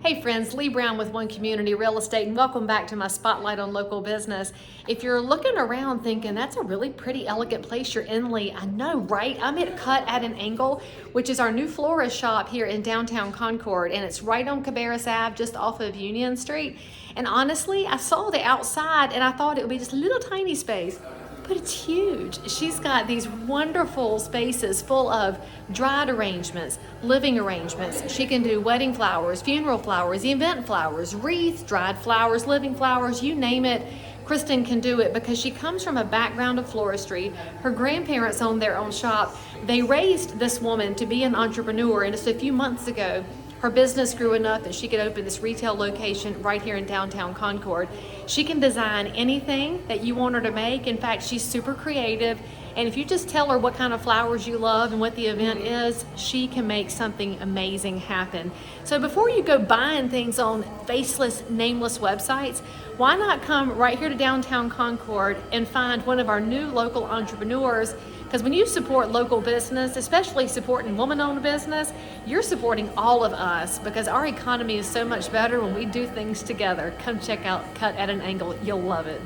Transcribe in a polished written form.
Hey friends, Lee Brown with One Community Real Estate, and welcome back to my Spotlight on Local Business. If you're looking around thinking, that's a really pretty, elegant place you're in, Lee, I know, right? I'm at Cut at an Angle, which is our new florist shop here in downtown Concord, and it's right on Cabarrus Ave, just off of Union Street. And honestly, I saw the outside, and I thought it would be just a little tiny space. But it's huge. She's got these wonderful spaces full of dried arrangements, living arrangements. She can do wedding flowers, funeral flowers, event flowers, wreaths, dried flowers, living flowers, you name it. Kirsten can do it because she comes from a background of floristry. Her grandparents owned their own shop. They raised this woman to be an entrepreneur, and just a few months ago, her business grew enough that she could open this retail location right here in downtown Concord. She can design anything that you want her to make. In fact, she's super creative. And if you just tell her what kind of flowers you love and what the event is, she can make something amazing happen. So before you go buying things on faceless, nameless websites, why not come right here to downtown Concord and find one of our new local entrepreneurs? Because when you support local business, especially supporting woman-owned business, you're supporting all of us because our economy is so much better when we do things together. Come check out Cut at an Angle. You'll love it.